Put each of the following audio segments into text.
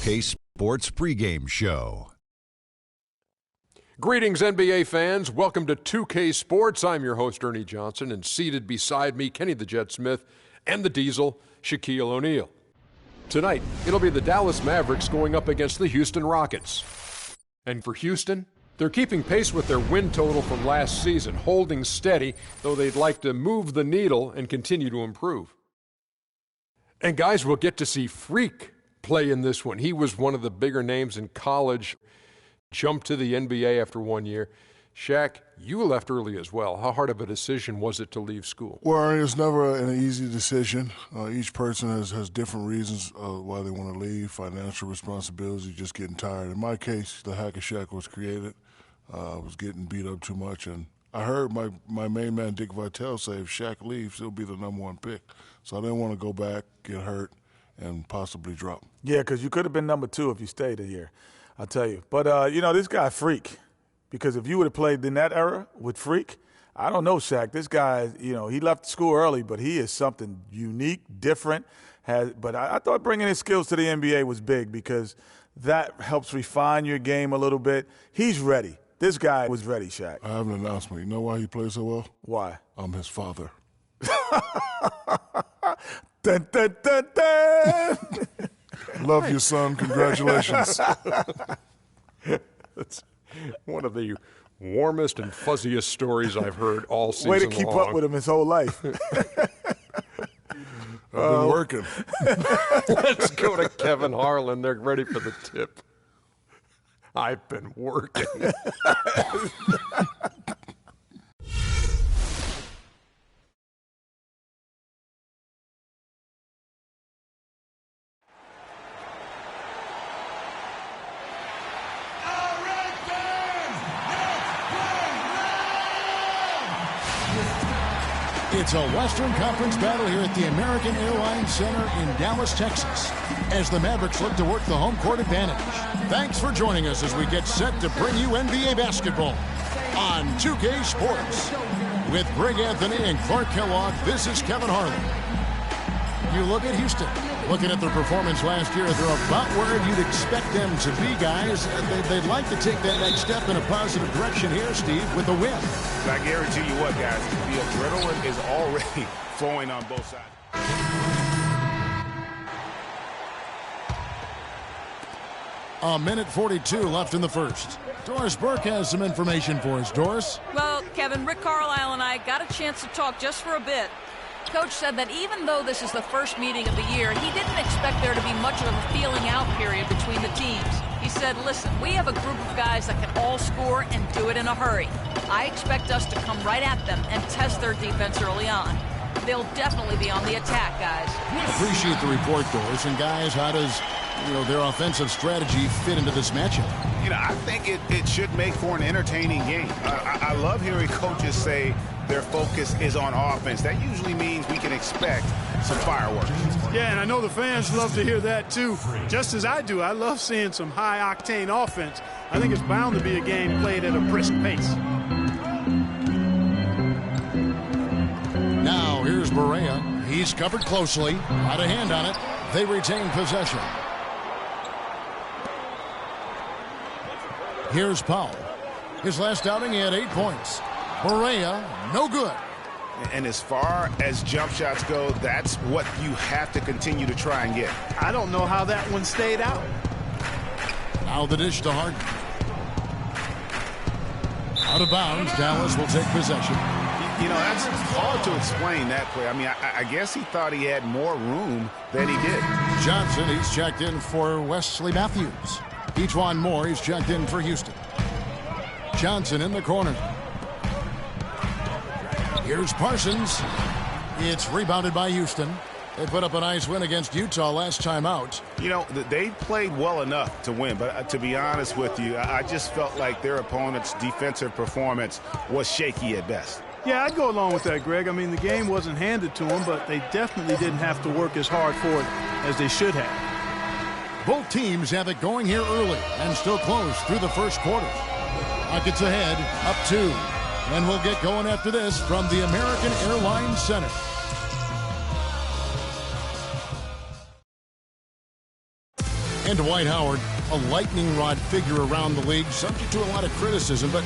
2K Sports pregame show. Greetings, NBA fans. Welcome to 2K Sports. I'm your host, Ernie Johnson, and seated beside me, Kenny the Jet Smith and the Diesel, Shaquille O'Neal. Tonight, it'll be the Dallas Mavericks going up against the Houston Rockets. And for Houston, they're keeping pace with their win total from last season, holding steady, though they'd like to move the needle and continue to improve. And guys, we'll get to see Freak play in this one. He was one of the bigger names in college, jumped to the NBA after 1 year. Shaq, you left early as well. How hard of a decision was it to leave school? Well, it's never an easy decision. Each person has different reasons why they want to leave, financial responsibility, just getting tired. In my case, the Hack of Shaq was created. I was getting beat up too much, and I heard my main man, Dick Vitale, say if Shaq leaves, he'll be the number one pick. So I didn't want to go back, get hurt, and possibly drop. Yeah, because you could have been number two if you stayed a year, I'll tell you. But, this guy, Freak, because if you would have played in that era with Freak, I don't know, Shaq. This guy, he left school early, but he is something unique, different. But I thought bringing his skills to the NBA was big because that helps refine your game a little bit. He's ready. This guy was ready, Shaq. I have an announcement. You know why he plays so well? Why? I'm his father. Dun, dun, dun, dun. Love you, son. Congratulations. That's one of the warmest and fuzziest stories I've heard all season long. Way to keep up with him his whole life. I've been working. Let's go to Kevin Harlan. They're ready for the tip. I've been working. It's a Western Conference battle here at the American Airlines Center in Dallas, Texas, as the Mavericks look to work the home court advantage. Thanks for joining us as we get set to bring you NBA basketball on 2K Sports. With Greg Anthony and Clark Kellogg, this is Kevin Harlan. You look at Houston. Looking at their performance last year, they're about where you'd expect them to be, guys. They'd like to take that next step in a positive direction here, Steve, with a win. I guarantee you what, guys, the adrenaline is already flowing on both sides. A minute 42 left in the first. Doris Burke has some information for us. Doris? Well, Kevin, Rick Carlisle and I got a chance to talk just for a bit. Coach said that even though this is the first meeting of the year, he didn't expect there to be much of a feeling out period between the teams. He said, listen, we have a group of guys that can all score and do it in a hurry. I expect us to come right at them and test their defense early on. They'll definitely be on the attack, guys. Appreciate the report, Doris. And guys, how does their offensive strategy fit into this matchup? I think it should make for an entertaining game. I love hearing coaches say their focus is on offense. That usually means we can expect some fireworks. Yeah, and I know the fans love to hear that too. Just as I do, I love seeing some high-octane offense. I think it's bound to be a game played at a brisk pace. Now, here's Barea. He's covered closely. Got a hand on it. They retain possession. Here's Powell. His last outing, he had 8 points. Barea, no good. And as far as jump shots go, that's what you have to continue to try and get. I don't know how that one stayed out. Now the dish to Harden. Out of bounds, Dallas will take possession. That's hard to explain that play. I mean, I guess he thought he had more room than he did. Johnson, he's checked in for Wesley Matthews. Ejuan Moore, he's checked in for Houston. Johnson in the corner. Here's Parsons. It's rebounded by Houston. They put up a nice win against Utah last time out. They played well enough to win, but to be honest with you, I just felt like their opponent's defensive performance was shaky at best. Yeah, I'd go along with that, Greg. I mean, the game wasn't handed to them, but they definitely didn't have to work as hard for it as they should have. Both teams have it going here early and still close through the first quarter. Rockets ahead, up 2. And we'll get going after this from the American Airlines Center. And Dwight Howard, a lightning rod figure around the league, subject to a lot of criticism, but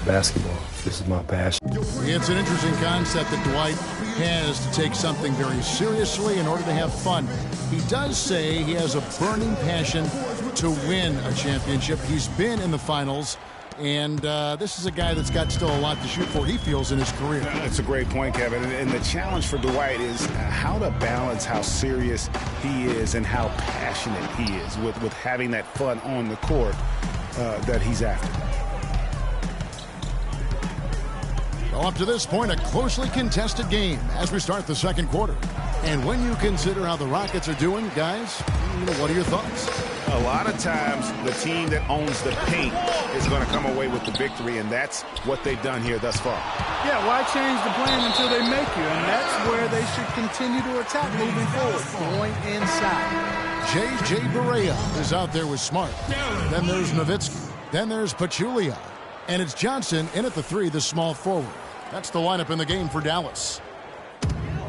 basketball, this is my passion. It's an interesting concept that Dwight has to take something very seriously in order to have fun. He does say he has a burning passion to win a championship. He's been in the finals, and this is a guy that's got still a lot to shoot for, he feels, in his career. That's a great point, Kevin. And the challenge for Dwight is how to balance how serious he is and how passionate he is with having that fun on the court that he's after. Well, up to this point, a closely contested game as we start the second quarter. And when you consider how the Rockets are doing, guys, what are your thoughts? A lot of times, the team that owns the paint is going to come away with the victory, and that's what they've done here thus far. Yeah, why change the plan until they make you? And that's where they should continue to attack moving forward, going inside. J.J. Barea is out there with Smart. Then there's Nowitzki. Then there's Pachulia. And it's Johnson in at the 3, the small forward. That's the lineup in the game for Dallas.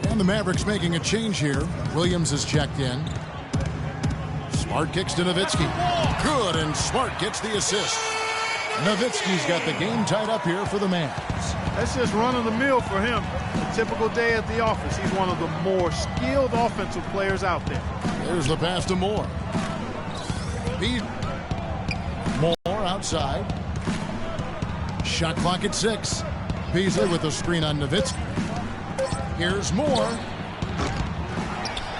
And the Mavericks making a change here. Williams is checked in. Smart kicks to Nowitzki. Good, and Smart gets the assist. Nowitzki's got the game tied up here for the Mavs. That's just run-of-the-mill for him. A typical day at the office. He's one of the more skilled offensive players out there. There's the pass to Moore. Moore outside. Shot clock at 6. Beasley with the screen on Nowitzki. Here's Moore.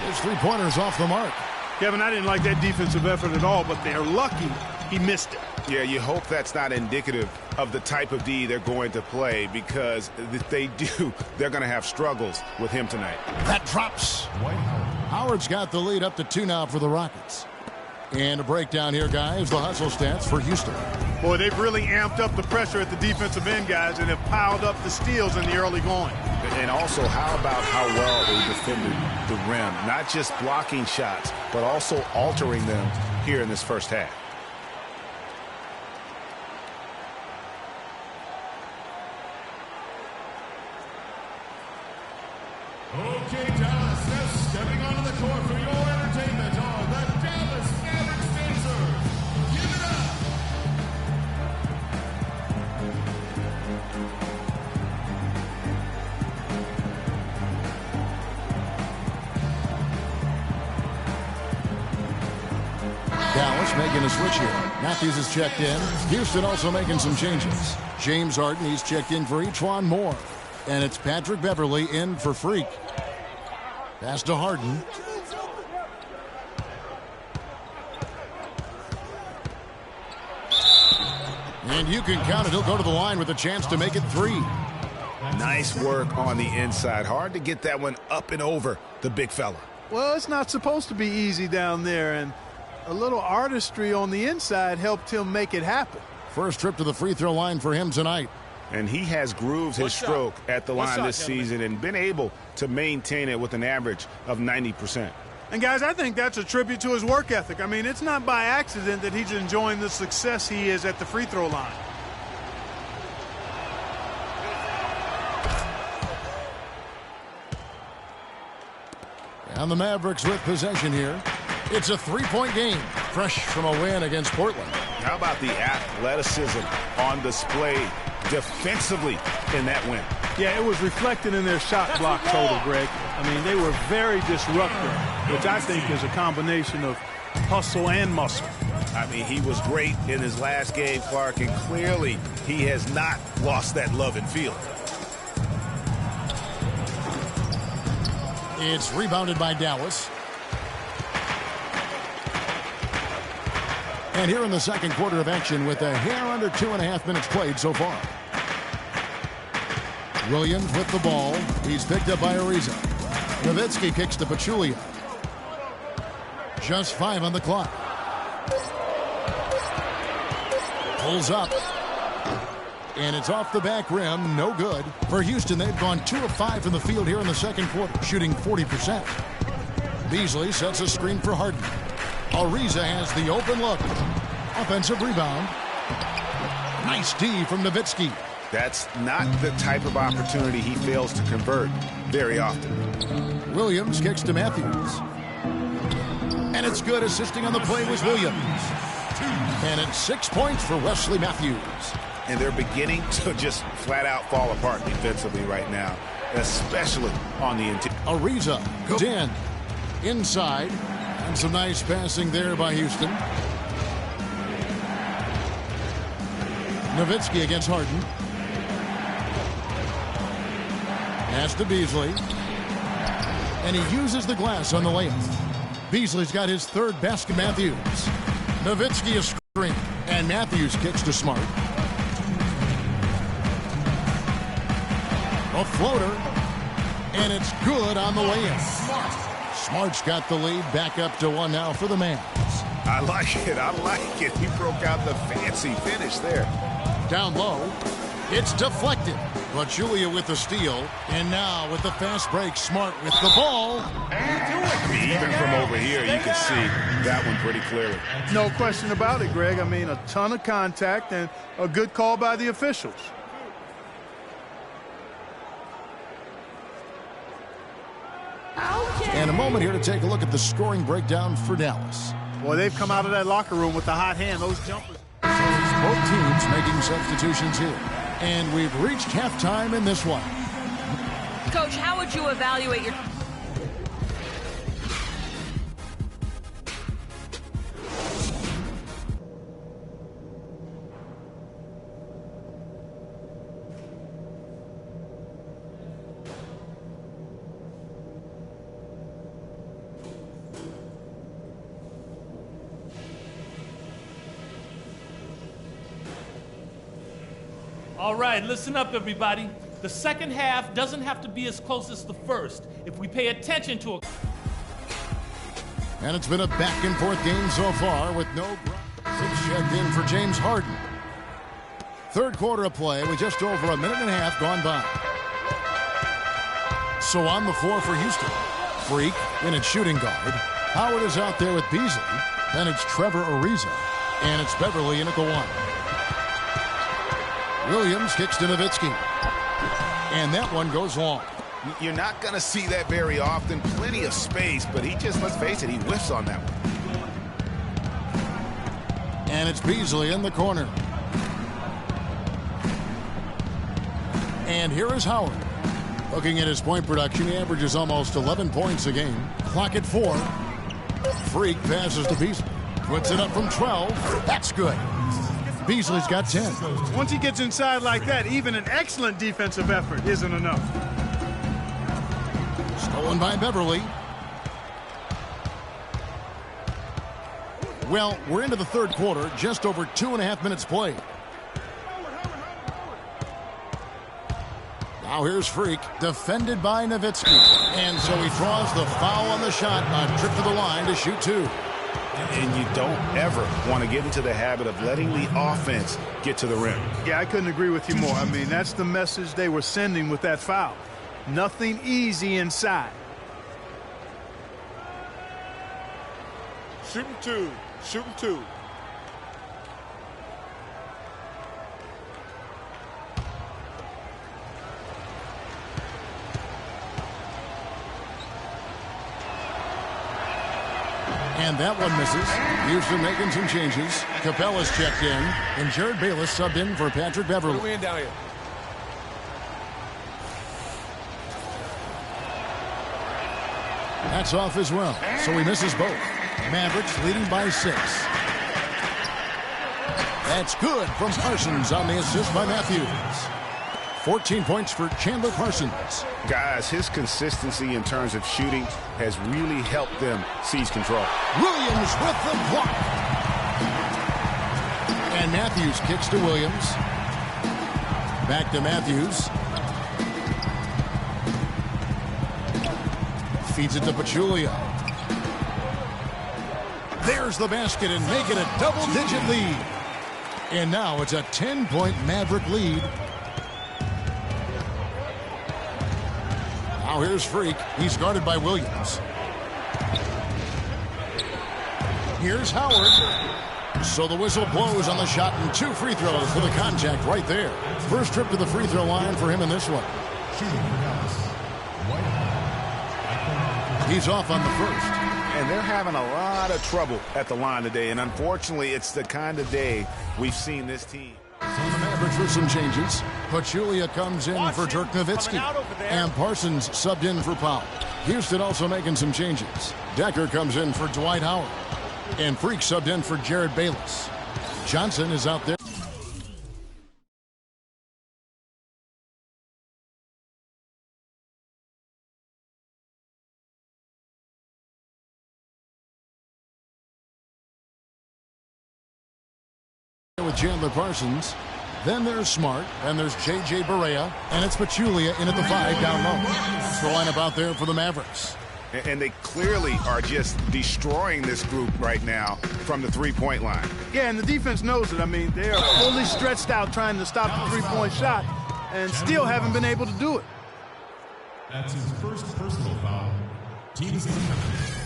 His three-pointers off the mark. Kevin, I didn't like that defensive effort at all, but they're lucky he missed it. Yeah, you hope that's not indicative of the type of D they're going to play, because if they do, they're going to have struggles with him tonight. That drops. Howard's got the lead up to 2 now for the Rockets. And a breakdown here, guys. The hustle stats for Houston. Boy, they've really amped up the pressure at the defensive end, guys, and have piled up the steals in the early going. And also, how about how well they defended the rim? Not just blocking shots, but also altering them here in this first half. Okay, Dallas, now stepping onto the court for your entertainment are the Dallas Mavericks dancers. Give it up! Dallas making a switch here. Matthews is checked in. Houston also making some changes. James Harden, he's checked in for E'Twaun Moore. And it's Patrick Beverley in for Freak. Pass to Harden. And you can count it. He'll go to the line with a chance to make it 3. Nice work on the inside. Hard to get that one up and over the big fella. Well, it's not supposed to be easy down there, and a little artistry on the inside helped him make it happen. First trip to the free throw line for him tonight. And he has grooved his stroke at the line this season and been able to maintain it with an average of 90%. And, guys, I think that's a tribute to his work ethic. I mean, it's not by accident that he's enjoying the success he is at the free throw line. And the Mavericks with possession here. It's a 3-point game, fresh from a win against Portland. How about the athleticism on display defensively in that win? Yeah, it was reflected in their shot block total, Greg. I mean, they were very disruptive, which I think is a combination of hustle and muscle. I mean, he was great in his last game, Clark, and clearly he has not lost that love and feeling. It's rebounded by Dallas. And here in the second quarter of action with a hair under 2.5 minutes played so far. Williams with the ball. He's picked up by Ariza. Nowitzki kicks to Pachulia. Just 5 on the clock. Pulls up. And it's off the back rim. No good. For Houston, they've gone 2 of 5 from the field here in the second quarter, shooting 40%. Beasley sets a screen for Harden. Ariza has the open look. Offensive rebound. Nice D from Nowitzki. That's not the type of opportunity he fails to convert very often. Williams kicks to Matthews. And it's good. Assisting on the play was Williams. And it's 6 points for Wesley Matthews. And they're beginning to just flat out fall apart defensively right now, especially on the interior. Ariza goes in. Inside. And some nice passing there by Houston. Nowitzki against Harden. Pass to Beasley. And he uses the glass on the layup. Beasley's got his third basket. Matthews. Nowitzki a screen. And Matthews kicks to Smart. A floater. And it's good on the layup. Smart's got the lead. Back up to 1 now for the Mavs. I like it. I like it. He broke out the fancy finish there. Down low. It's deflected. But Julia with the steal. And now with the fast break, Smart with the ball. Even from over here, you can see that one pretty clearly. No question about it, Greg. I mean, a ton of contact and a good call by the officials. And a moment here to take a look at the scoring breakdown for Dallas. Boy, they've come out of that locker room with the hot hand. Those jumpers. Both teams making substitutions here. And we've reached halftime in this one. Coach, how would you evaluate your... All right, listen up, everybody. The second half doesn't have to be as close as the first if we pay attention to it. And it's been a back-and-forth game so far with no... Six checked in for James Harden. Third quarter of play with just over a minute and a half gone by. So on the floor for Houston. Freak in its shooting guard. Howard is out there with Beasley. Then it's Trevor Ariza. And it's Beverly in at the 1. Williams kicks to Nowitzki. And that one goes long. You're not going to see that very often. Plenty of space, but he just, let's face it, he whiffs on that one. And it's Beasley in the corner. And here is Howard. Looking at his point production, he averages almost 11 points a game. Clock at 4. Freak passes to Beasley. Puts it up from 12. That's good. Beasley's got 10. Once he gets inside like that, even an excellent defensive effort isn't enough. Stolen by Beverly. Well, we're into the third quarter, just over 2.5 minutes played. Now here's Freak, defended by Nowitzki. And so he draws the foul on the shot, a trip to the line to shoot 2. And you don't ever want to get into the habit of letting the offense get to the rim. Yeah, I couldn't agree with you more. I mean, that's the message they were sending with that foul. Nothing easy inside. Shooting 2. Shooting 2. And that one misses. Houston making some changes. Capella's checked in. And Jared Bayless subbed in for Patrick Beverly. What are we in down here? That's off as well. So he misses both. Mavericks leading by 6. That's good from Parsons on the assist by Matthews. 14 points for Chandler Parsons. Guys, his consistency in terms of shooting has really helped them seize control. Williams with the block. And Matthews kicks to Williams. Back to Matthews. Feeds it to Pachulia. There's the basket and make it a double-digit lead. And now it's a 10-point Maverick lead. Now here's Freak. He's guarded by Williams. Here's Howard. So the whistle blows on the shot and 2 free throws for the contact right there. First trip to the free throw line for him in this one. He's off on the first. and they're having a lot of trouble at the line today. And unfortunately, it's the kind of day we've seen this team. So the Mavericks with some changes. Pachulia comes in for Dirk Nowitzki. And Parsons subbed in for Powell. Houston also making some changes. Decker comes in for Dwight Howard. And Freak subbed in for Jared Bayless. Johnson is out there. With Chandler Parsons. Then there's Smart, and there's J.J. Barea, and it's Pachulia in at the 5 down low. That's the lineup out there for the Mavericks. And they clearly are just destroying this group right now from the three-point line. Yeah, and the defense knows it. I mean, they are fully stretched out trying to stop the three-point shot and still haven't been able to do it. That's his first personal foul. Team is in penalty.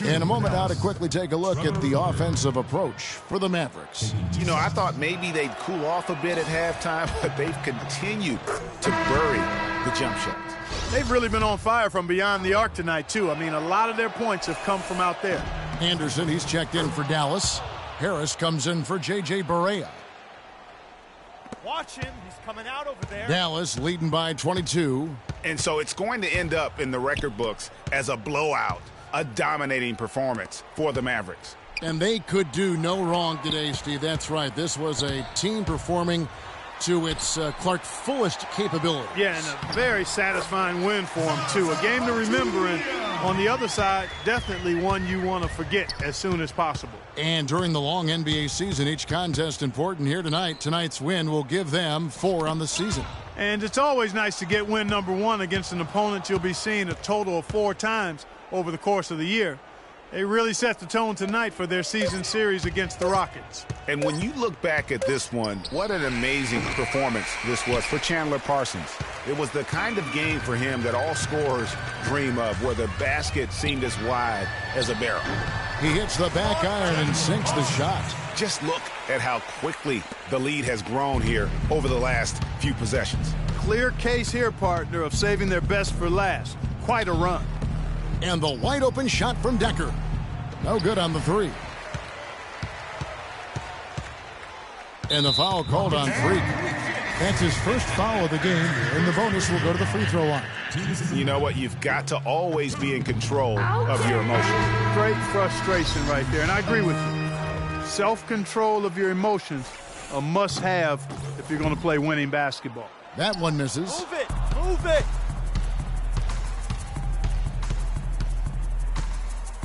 In a moment now to quickly take a look at the offensive approach for the Mavericks. You know, I thought maybe they'd cool off a bit at halftime, but they've continued to bury the jump shots. They've really been on fire from beyond the arc tonight, too. I mean, a lot of their points have come from out there. Anderson, he's checked in for Dallas. Harris comes in for J.J. Barea. Watch him. He's coming out over there. Dallas leading by 22. And so it's going to end up in the record books as a blowout. A dominating performance for the Mavericks. And they could do no wrong today, Steve. That's right. This was a team performing to its Clark fullest capability. Yeah, and a very satisfying win for them, too. A game to remember, and on the other side, definitely one you want to forget as soon as possible. And during the long NBA season, each contest important here tonight. Tonight's win will give them 4 on the season. And it's always nice to get win number 1 against an opponent you'll be seeing a total of 4 times over the course of the year. They really set the tone tonight for their season series against the Rockets. And when you look back at this one, what an amazing performance this was for Chandler Parsons. It was the kind of game for him that all scorers dream of, where the basket seemed as wide as a barrel. He hits the back iron and sinks the shot. Just look at how quickly the lead has grown here over the last few possessions. Clear case here, partner, of saving their best for last. Quite a run. And the wide open shot from Decker. No good on the 3. And the foul called on Freak. That's his first foul of the game, and the bonus will go to the free throw line. You know what? You've got to always be in control of your emotions. Great frustration right there, and I agree with you. Self-control of your emotions, a must-have if you're going to play winning basketball. That one misses. Move it! Move it!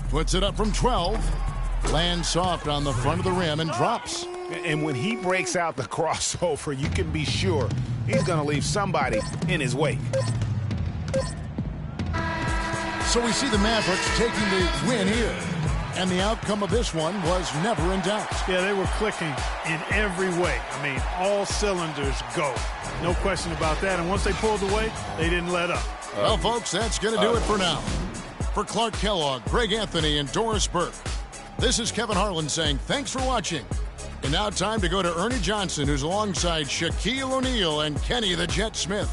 Puts it up from 12. Lands soft on the front of the rim and drops. And when he breaks out the crossover, you can be sure he's going to leave somebody in his wake. So we see the Mavericks taking the win here. And the outcome of this one was never in doubt. Yeah, they were clicking in every way. I mean, all cylinders go. No question about that. And once they pulled away, they didn't let up. Well, folks, that's going to do it for now. For Clark Kellogg, Greg Anthony, and Doris Burke, this is Kevin Harlan saying thanks for watching. And now time to go to Ernie Johnson, who's alongside Shaquille O'Neal and Kenny the Jet Smith.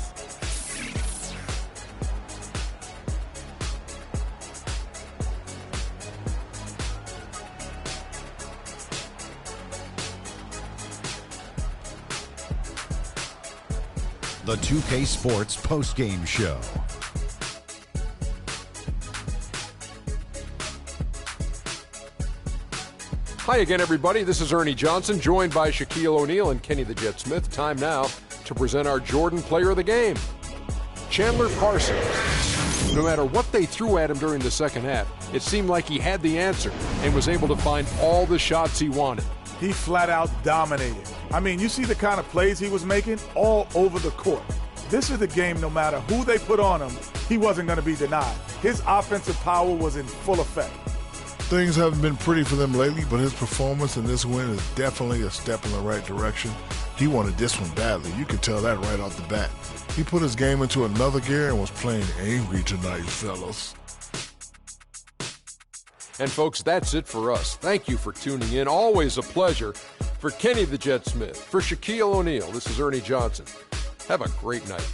The 2K Sports postgame show. Hi again, everybody. This is Ernie Johnson, joined by Shaquille O'Neal and Kenny the Jet Smith. Time now to present our Jordan Player of the Game, Chandler Parsons. No matter what they threw at him during the second half, it seemed like he had the answer and was able to find all the shots he wanted. He flat out dominated. I mean, you see the kind of plays he was making all over the court. This is the game, no matter who they put on him, he wasn't going to be denied. His offensive power was in full effect. Things haven't been pretty for them lately, but his performance in this win is definitely a step in the right direction. He wanted this one badly. You could tell that right off the bat. He put his game into another gear and was playing angry tonight, fellas. And folks, that's it for us. Thank you for tuning in. Always a pleasure. For Kenny the Jet Smith, for Shaquille O'Neal, this is Ernie Johnson. Have a great night.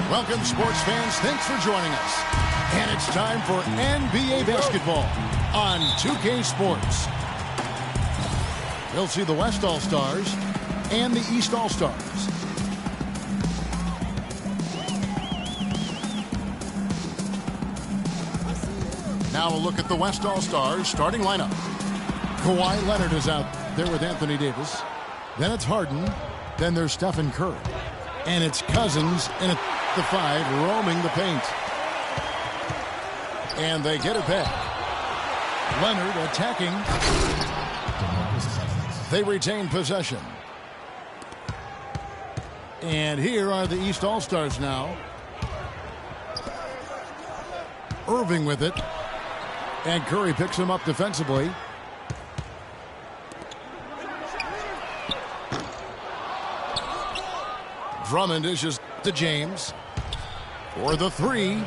Welcome, sports fans. Thanks for joining us. And it's time for NBA basketball on 2K Sports. We'll see the West All-Stars and the East All-Stars. Now a look at the West All-Stars starting lineup. Kawhi Leonard is out there with Anthony Davis. Then it's Harden. Then there's Stephen Curry. And it's Cousins in at the 5, roaming the paint. And they get it back. Leonard attacking. They retain possession. And here are the East All-Stars now. Irving with it. And Curry picks him up defensively. Drummond dishes to James for the 3.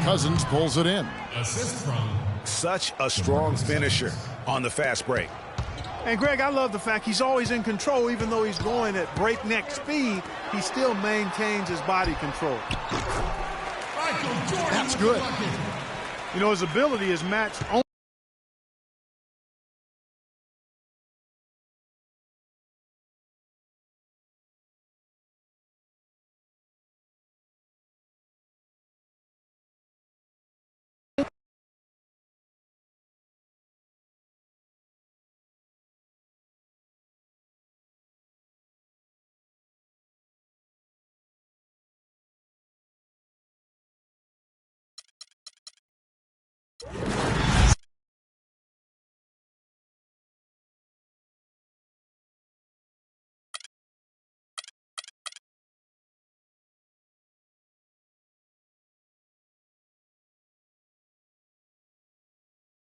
Cousins pulls it in. Assist from Such a strong finisher on the fast break. And Greg, I love the fact he's always in control. Even though he's going at breakneck speed, he still maintains his body control. That's good. You know, his ability is matched only.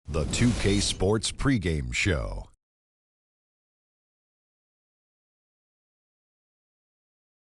The 2K Sports pregame show.